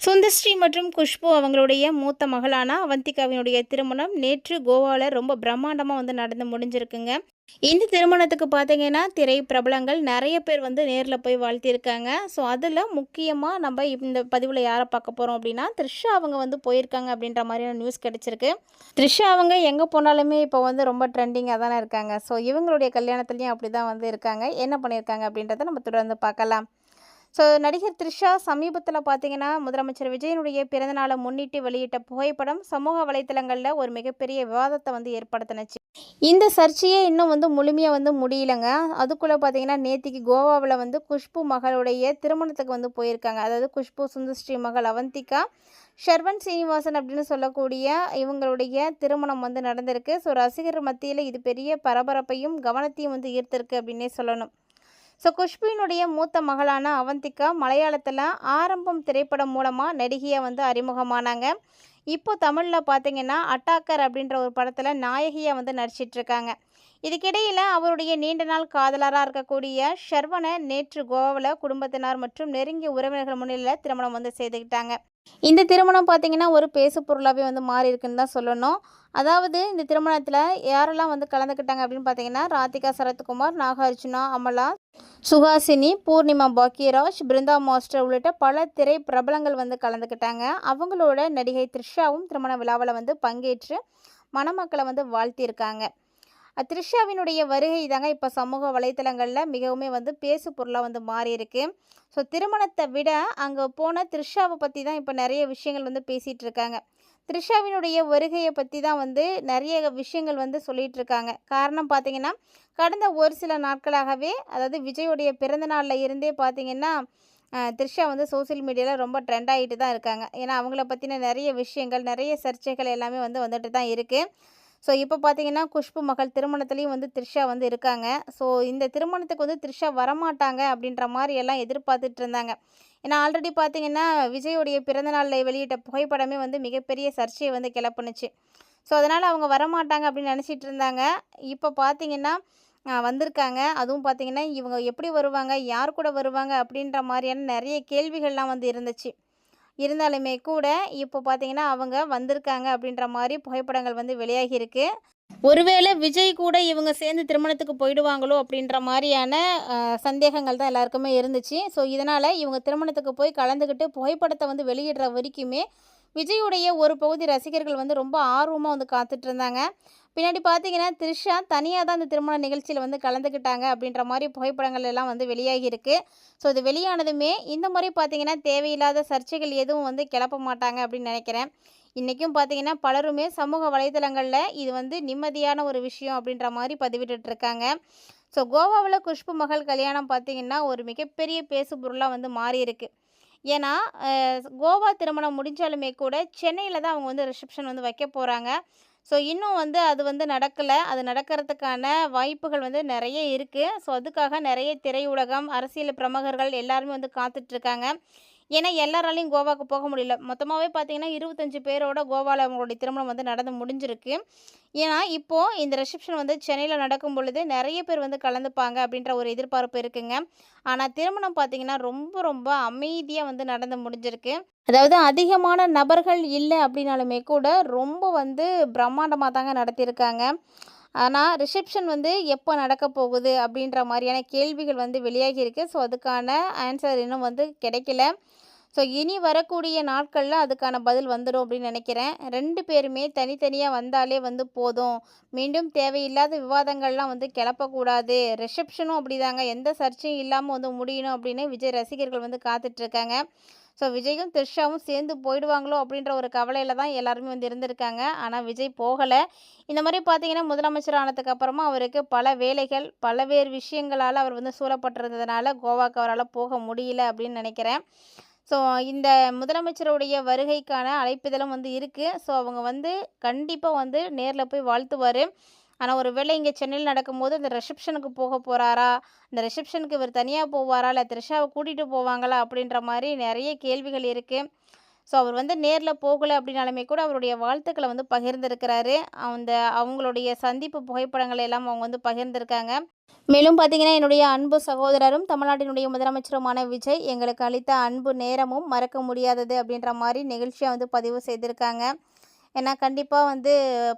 சுந்தஸ்ரீ மற்றும் குஷ்பு அவங்களுடைய மூத்த மகளான அவந்திகாவினுடைய திருமணம் நேற்று கோவாவில் ரொம்ப பிரம்மாண்டமாக வந்து நடந்து முடிஞ்சிருக்குங்க. இந்த திருமணத்துக்கு பார்த்தீங்கன்னா திரை பிரபலங்கள் நிறைய பேர் வந்து நேரில் போய் வாழ்த்தியிருக்காங்க. ஸோ அதில் முக்கியமாக நம்ம இந்த பதிவில் யாரை பார்க்க போகிறோம் அப்படின்னா, த்ரிஷா அவங்க வந்து போயிருக்காங்க அப்படின்ற மாதிரியான நியூஸ் கிடச்சிருக்கு. த்ரிஷா அவங்க எங்கே போனாலுமே இப்போ வந்து ரொம்ப ட்ரெண்டிங்காக தானே இருக்காங்க. ஸோ இவங்களுடைய கல்யாணத்துலேயும் அப்படி தான் வந்து இருக்காங்க. என்ன பண்ணியிருக்காங்க அப்படின்றத நம்ம தொடர்ந்து பார்க்கலாம். ஸோ நடிகர் த்ரிஷா சமீபத்தில் பார்த்தீங்கன்னா, முதலமைச்சர் விஜயனுடைய பிறந்தநாளை முன்னிட்டு வெளியிட்ட புகைப்படம் சமூக வலைத்தளங்களில் ஒரு மிகப்பெரிய விவாதத்தை வந்து ஏற்படுத்தினுச்சு. இந்த சர்ச்சையே இன்னும் வந்து முழுமையாக வந்து முடியலைங்க. அதுக்குள்ளே பார்த்தீங்கன்னா, நேத்திக்கு கோவாவில் வந்து குஷ்பு மகளுடைய திருமணத்துக்கு வந்து போயிருக்காங்க. அதாவது குஷ்பு சுந்தஸ்ரீ மகள் அவந்திகா, ஷர்வன் சீனிவாசன் அப்படின்னு சொல்லக்கூடிய இவங்களுடைய திருமணம் வந்து நடந்திருக்கு. ஸோ ரசிகர் மத்தியில் இது பெரிய பரபரப்பையும் கவனத்தையும் வந்து ஈர்த்திருக்கு அப்படின்னே சொல்லணும். ஸோ குஷ்புவினுடைய மூத்த மகளான அவந்திகா மலையாளத்தில் ஆரம்பம் திரைப்படம் மூலமாக நடிகையாக வந்து அறிமுகமானாங்க. இப்போ தமிழில் பார்த்தீங்கன்னா அட்டாக்கர் அப்படின்ற ஒரு படத்தில் நாயகியாக வந்து நடிச்சிட்ருக்காங்க. இதுக்கிடையில் அவருடைய நீண்ட நாள் காதலராக இருக்கக்கூடிய ஷர்வனை நேற்று கோவாவில் குடும்பத்தினர் மற்றும் நெருங்கிய உறவினர்கள் முன்னிலையில் திருமணம் வந்து செய்துக்கிட்டாங்க. இந்த திருமணம் பார்த்திங்கன்னா ஒரு பேசு பொருளாகவே வந்து மாறி இருக்குன்னு தான் சொல்லணும். அதாவது இந்த திருமணத்தில் யாரெல்லாம் வந்து கலந்துக்கிட்டாங்க அப்படின்னு பார்த்தீங்கன்னா, ராதிகா சரத்குமார், நாகார்ஜுனா, அமலா, சுஹாசினி, பூர்ணிமா பாக்கியராஜ், பிருந்தா மாஸ்டர் உள்ளிட்ட பல திரை பிரபலங்கள் வந்து கலந்துக்கிட்டாங்க. அவங்களோட நடிகை த்ரிஷாவும் திருமண விழாவில் வந்து பங்கேற்று மணமக்களை வந்து வாழ்த்தியிருக்காங்க. த்ரிஷாவினுடைய வருகை தாங்க இப்போ சமூக வலைத்தளங்களில் மிகவுமே வந்து பேசு பொருளாக வந்து மாறியிருக்கு. ஸோ திருமணத்தை விட அங்கே போன த்ரிஷாவை பற்றி தான் இப்போ நிறைய விஷயங்கள் வந்து பேசிகிட்டு இருக்காங்க. த்ரிஷாவினுடைய வருகையை பற்றி தான் வந்து நிறைய விஷயங்கள் வந்து சொல்லிகிட்டு இருக்காங்க. காரணம் பார்த்திங்கன்னா, கடந்த ஒரு சில நாட்களாகவே அதாவது விஜயோடைய பிறந்தநாளில் இருந்தே பார்த்திங்கன்னா த்ரிஷா வந்து சோசியல் மீடியாவில் ரொம்ப ட்ரெண்ட் ஆகிட்டு தான் இருக்காங்க. ஏன்னா அவங்கள பற்றின நிறைய விஷயங்கள், நிறைய சர்ச்சைகள் எல்லாமே வந்து வந்துட்டு தான் இருக்குது. ஸோ இப்போ பார்த்தீங்கன்னா, குஷ்பு மகள் திருமணத்துலேயும் வந்து த்ரிஷா வந்து இருக்காங்க. ஸோ இந்த திருமணத்துக்கு வந்து த்ரிஷா வரமாட்டாங்க அப்படின்ற மாதிரி எல்லாம் எதிர்பார்த்துட்டு இருந்தாங்க. ஏன்னா ஆல்ரெடி பார்த்தீங்கன்னா, விஜயோடைய பிறந்தநாளில் வெளியிட்ட புகைப்படமே வந்து மிகப்பெரிய சர்ச்சையை வந்து கிளப்புனுச்சு. ஸோ அதனால் அவங்க வரமாட்டாங்க அப்படின்னு நினச்சிட்டு இருந்தாங்க. இப்போ பார்த்தீங்கன்னா வந்திருக்காங்க. அதுவும் பார்த்தீங்கன்னா, இவங்க எப்படி வருவாங்க, யார் கூட வருவாங்க அப்படின்ற மாதிரியான நிறைய கேள்விகள்லாம் வந்து இருந்துச்சு. இருந்தாலுமே கூட இப்போ பார்த்தீங்கன்னா அவங்க வந்திருக்காங்க அப்படின்ற மாதிரி புகைப்படங்கள் வந்து வெளியாகியிருக்கு. ஒருவேளை விஜய் கூட இவங்க சேர்ந்து திருமணத்துக்கு போயிடுவாங்களோ அப்படின்ற மாதிரியான சந்தேகங்கள் தான் எல்லாருக்குமே இருந்துச்சு. ஸோ இதனால் இவங்க திருமணத்துக்கு போய் கலந்துக்கிட்டு புகைப்படத்தை வந்து வெளியிடுற வரைக்குமே விஜயுடைய ஒரு பகுதி ரசிகர்கள் வந்து ரொம்ப ஆர்வமாக வந்து காத்துட்டு இருந்தாங்க. பின்னாடி பார்த்தீங்கன்னா த்ரிஷா தனியாக தான் இந்த திருமண நிகழ்ச்சியில் வந்து கலந்துக்கிட்டாங்க அப்படின்ற மாதிரி புகைப்படங்கள் எல்லாம் வந்து வெளியாகியிருக்கு. ஸோ இது வெளியானதுமே இந்த முறை பார்த்தீங்கன்னா தேவையில்லாத சர்ச்சைகள் எதுவும் வந்து கிளப்ப மாட்டாங்க அப்படின்னு நினைக்கிறேன். இன்றைக்கும் பார்த்தீங்கன்னா பலருமே சமூக வலைதளங்களில் இது வந்து நிம்மதியான ஒரு விஷயம் அப்படின்ற மாதிரி பதிவிட்டுருக்காங்க. ஸோ கோவாவில் குஷ்பு மகள் கல்யாணம் பார்த்திங்கன்னா ஒரு மிகப்பெரிய பேசு பொருளாக வந்து மாறி இருக்குது. ஏன்னா கோவா திருமணம் முடிஞ்சாலுமே கூட சென்னையில் தான் அவங்க வந்து ரிசப்ஷன் வந்து வைக்க போகிறாங்க. ஸோ இன்னும் வந்து அது வந்து நடக்கலை. அது நடக்கிறதுக்கான வாய்ப்புகள் வந்து நிறைய இருக்குது. ஸோ அதுக்காக நிறைய திரையுலகம், அரசியல் பிரமுகர்கள் எல்லாருமே வந்து காத்துட்ருக்காங்க. ஏன்னா எல்லாராலையும் கோவாவுக்கு போக முடியல. மொத்தமாகவே பார்த்தீங்கன்னா 25 பேரோட கோவாவில் அவங்களுடைய திருமணம் வந்து நடந்து முடிஞ்சிருக்கு. ஏன்னா இப்போது இந்த ரிசப்ஷன் வந்து சென்னையில் நடக்கும் பொழுது நிறைய பேர் வந்து கலந்துப்பாங்க அப்படின்ற ஒரு எதிர்பார்ப்பு இருக்குங்க. ஆனால் திருமணம் பார்த்திங்கன்னா ரொம்ப ரொம்ப அமைதியாக வந்து நடந்து முடிஞ்சிருக்கு. அதாவது அதிகமான நபர்கள் இல்லை அப்படின்னாலுமே கூட ரொம்ப வந்து பிரம்மாண்டமாக தாங்க நடத்தியிருக்காங்க. ஆனால் ரிசப்ஷன் வந்து எப்போ நடக்க போகுது அப்படின்ற மாதிரியான கேள்விகள் வந்து வெளியாகியிருக்கு. ஸோ அதுக்கான ஆன்சர் இன்னும் வந்து கிடைக்கல. ஸோ இனி வரக்கூடிய நாட்களில் அதுக்கான பதில் வந்துடும் அப்படின்னு நினைக்கிறேன். 2 பேருமே தனித்தனியாக வந்தாலே வந்து போதும். மீண்டும் தேவையில்லாத விவாதங்கள்லாம் வந்து கிளப்பக்கூடாது. ரிசப்ஷனும் அப்படிதாங்க எந்த சர்ச்சையும் இல்லாமல் வந்து முடியணும் அப்படின்னு விஜய் ரசிகர்கள் வந்து காத்துட்ருக்காங்க. ஸோ விஜயும் த்ரிஷாவும் சேர்ந்து போயிடுவாங்களோ அப்படின்ற ஒரு கவலையில் தான் எல்லாருமே வந்து இருந்திருக்காங்க. ஆனால் விஜய் போகலை. இந்த மாதிரி பார்த்தீங்கன்னா முதலமைச்சர் ஆனதுக்கு அப்புறமா அவருக்கு பல வேலைகள், பல்வேறு விஷயங்களால் அவர் வந்து சூழப்பட்டிருந்ததுனால கோவாக்கு அவரால் போக முடியல அப்படின்னு நினைக்கிறேன். ஸோ இந்த முதலமைச்சருடைய வருகைக்கான அழைப்பிதழும் வந்து இருக்குது. ஸோ அவங்க வந்து கண்டிப்பாக வந்து நேரில் போய் வாழ்த்துவார். ஆனால் ஒரு வேளை இங்கே சென்னையில் நடக்கும்போது இந்த ரிசப்ஷனுக்கு போக போகிறாரா, இந்த ரிசப்ஷனுக்கு இவர் தனியாக போவாரா, இல்லை த்ரிஷாவை கூட்டிகிட்டு போவாங்களா அப்படின்ற மாதிரி நிறைய கேள்விகள் இருக்குது. ஸோ அவர் வந்து நேர்ல போகல அப்படின்னாலுமே கூட அவருடைய வாழ்த்துக்கள வந்து பகிர்ந்திருக்கிறாரு. அந்த அவங்களுடைய சந்திப்பு புகைப்படங்கள் எல்லாம் அவங்க வந்து பகிர்ந்திருக்காங்க. மேலும் பார்த்தீங்கன்னா, என்னுடைய அன்பு சகோதரரும், தமிழ்நாட்டினுடைய முதலமைச்சருமான விஜய் எங்களுக்கு அளித்த அன்பு நேரமும் மறக்க முடியாதது அப்படின்ற மாரி நெகிழ்ச்சியா வந்து பதிவு செய்திருக்காங்க. ஏன்னா கண்டிப்பா வந்து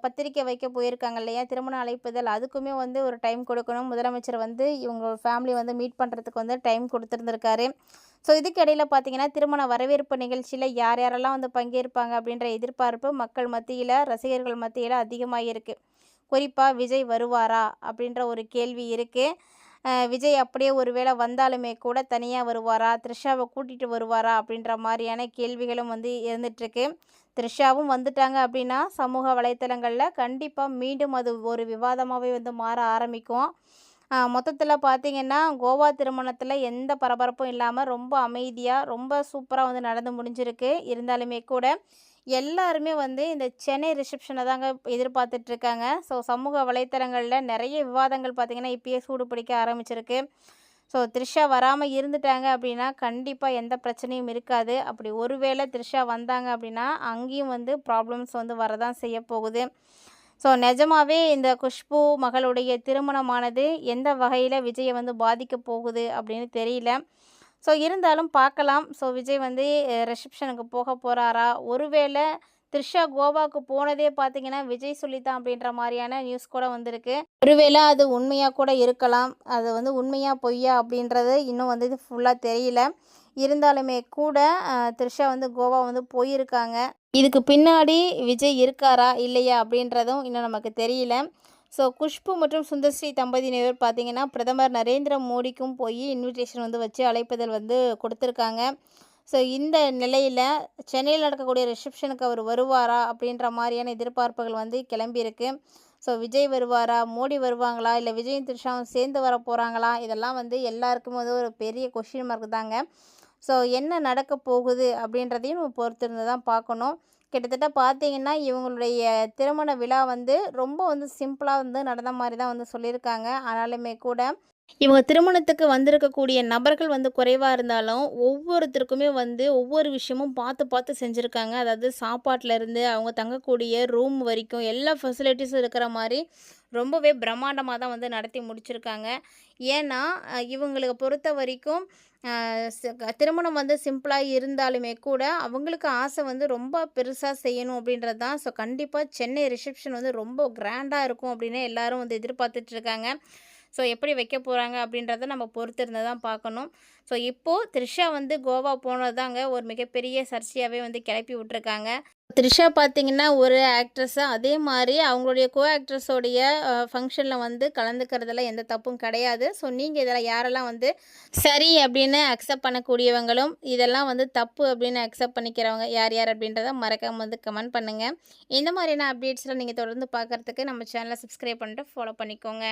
பத்திரிக்கை வைக்க போயிருக்காங்க இல்லையா? திருமண அழைப்பிதழ் அதுக்குமே வந்து ஒரு டைம் கொடுக்கணும். முதலமைச்சர் வந்து இவங்க ஃபேமிலி வந்து மீட் பண்ணுறதுக்கு வந்து டைம் கொடுத்துருந்துருக்காரு. ஸோ இதுக்கு இடையில பார்த்தீங்கன்னா, திருமண வரவேற்பு நிகழ்ச்சியில யார் யாரெல்லாம் வந்து பங்கேற்பாங்க அப்படின்ற எதிர்பார்ப்பு மக்கள் மத்தியில, ரசிகர்கள் மத்தியில அதிகமாகியிருக்கு. குறிப்பா விஜய் வருவாரா? அப்படின்ற ஒரு கேள்வி இருக்கு. விஜய் அப்படியே ஒரு வேளை வந்தாலுமே கூட தனியா வருவாரா? த்ரிஷாவ கூட்டிட்டு வருவாரா? அப்படின்ற மாரியான கேள்விகளும் வந்து இருந்துட்டுருக்கு. த்ரிஷாவும் வந்துட்டாங்க அப்படின்னா, சமூக வலைத்தளங்கள்ல கண்டிப்பா மீண்டும் அது ஒரு விவாதமாவே வந்து மாற ஆரம்பிக்கும். மொத்தத்தில பார்த்தீங்கன்னா, கோவா திருமணத்தில எந்த பரபரப்பும் இல்லாம ரொம்ப அமைதியா, ரொம்ப சூப்பரா வந்து நடந்து முடிஞ்சிருக்கு. இருந்தாலுமே கூட எல்லாருமே வந்து இந்த சென்னை ரிசப்ஷன தாங்க எதிர்பார்த்துட்ருக்காங்க. ஸோ சமூக வலைத்தளங்கள்ல நெறைய விவாதங்கள் பார்த்தீங்கன்னா, இப்பயே சூடு பிடிக்க ஆரம்பிச்சிருக்கு. ஸோ த்ரிஷா வராம இருந்துட்டாங்க அப்படின்னா, கண்டிப்பா எந்த பிரச்சனையும் இருக்காது. அப்படி ஒருவேளை த்ரிஷா வந்தாங்க அப்படின்னா, அங்கேயும் வந்து ப்ராப்ளம்ஸ் வந்து வரதான் செய்ய போகுது. ஸோ நிஜமாவே இந்த குஷ்பு மகளுடைய திருமணமானது எந்த வகையில விஜய வந்து பாதிக்கப் போகுது அப்படின்னு தெரியல. ஸோ இருந்தாலும் பார்க்கலாம். ஸோ விஜய் வந்து ரிசப்ஷனுக்கு போக போறாரா? ஒருவேளை த்ரிஷா கோவாக்கு போனதே பார்த்தீங்கன்னா, விஜய் சொல்லி தான் அப்படின்ற மாரியான நியூஸ் கூட வந்திருக்கு. ஒருவேளை அது உண்மையா கூட இருக்கலாம். அது வந்து உண்மையா, பொய்யா அப்படின்றது இன்னும் வந்து இது ஃபுல்லா தெரியல. இருந்தாலுமே கூட த்ரிஷா வந்து கோவா வந்து போயிருக்காங்க. இதுக்கு பின்னாடி விஜய் இருக்காரா? இல்லையா? அப்படின்றதும் இன்னும் நமக்கு தெரியல. ஸோ குஷ்பு மற்றும் சுந்தர்ஸ்ரீ தம்பதியினர் பார்த்தீங்கன்னா, பிரதமர் நரேந்திர மோடிக்கும் போய் இன்விடேஷன் வந்து வச்சு அழைப்பிதழ் வந்து கொடுத்துருக்காங்க. ஸோ இந்த நிலையில சென்னையில் நடக்கக்கூடிய ரிசப்ஷனுக்கு அவர் வருவாரா? அப்படின்ற மாரியான எதிர்பார்ப்புகள் வந்து கிளம்பியிருக்கு. ஸோ விஜய் வருவாரா? மோடி வருவாங்களா? இல்ல விஜயும் த்ரிஷாவும் சேர்ந்து வர போறாங்களா? இதெல்லாம் வந்து எல்லாருக்கும் வந்து ஒரு பெரிய கொஸ்டின் மார்க் தாங்க. ஸோ என்ன நடக்க போகுது அப்படின்றதையும் நம்ம பொறுத்திருந்து தான் பார்க்கணும். கிட்டத்தட்ட பார்த்தீங்கன்னா, இவங்களுடைய திருமண விழா வந்து ரொம்ப வந்து சிம்பிளா வந்து நடந்த மாரி தான் வந்து சொல்லியிருக்காங்க. ஆனாலுமே கூட இவங்க திருமணத்துக்கு வந்திருக்கக்கூடிய நபர்கள் வந்து குறைவா இருந்தாலும், ஒவ்வொருத்தருக்குமே வந்து ஒவ்வொரு விஷயமும் பார்த்து பார்த்து செஞ்சுருக்காங்க. அதாவது சாப்பாட்லேருந்து, அவங்க தங்கக்கூடிய ரூம் வரைக்கும் எல்லா ஃபெசிலிட்டிஸும் இருக்கிற மாரி ரொம்பவே பிரம்மாண்டமா தான் வந்து நடத்தி முடிச்சிருக்காங்க. ஏன்னா, இவங்களுக்கு பொறுத்தவரைக்கும் அ திருமணம் வந்து சிம்பிளா இருந்தாலுமே கூட, அவங்களுக்கு ஆசை வந்து ரொம்ப பெருசா செய்யணும் அப்படின்றது தான். ஸோ கண்டிப்பா சென்னை ரிசப்ஷன் வந்து ரொம்ப கிராண்டா இருக்கும் அப்படின்னு எல்லாரும் வந்து எதிர்பார்த்துட்டு இருக்காங்க. ஸோ எப்படி வைக்க போகிறாங்க அப்படின்றத நம்ம பொறுத்திருந்து தான் பார்க்கணும். ஸோ இப்போது த்ரிஷா வந்து கோவா போனது தாங்க ஒரு மிகப்பெரிய சர்ச்சையாகவே வந்து கிளப்பி விட்டுருக்காங்க. த்ரிஷா பார்த்தீங்கன்னா ஒரு ஆக்ட்ரஸ்ஸா அதே மாதிரி அவங்களுடைய கோ ஆக்ட்ரஸோடைய ஃபங்க்ஷனில் வந்து கலந்துக்கிறதுல எந்த தப்பும் கிடையாது. ஸோ நீங்கள் இதில் யாரெல்லாம் வந்து சரி அப்படின்னு அக்செப்ட் பண்ணக்கூடியவங்களும் இதெல்லாம் வந்து தப்பு அப்படின்னு அக்செப்ட் பண்ணிக்கிறவங்க யார் யார் அப்படின்றத மறக்காமல் வந்து கமெண்ட் பண்ணுங்கள். இந்த மாதிரியான அப்டேட்ஸ்லாம் நீங்கள் தொடர்ந்து பார்க்குறதுக்கு நம்ம சேனலை சப்ஸ்கிரைப் பண்ணிட்டு ஃபாலோ பண்ணிக்கோங்க.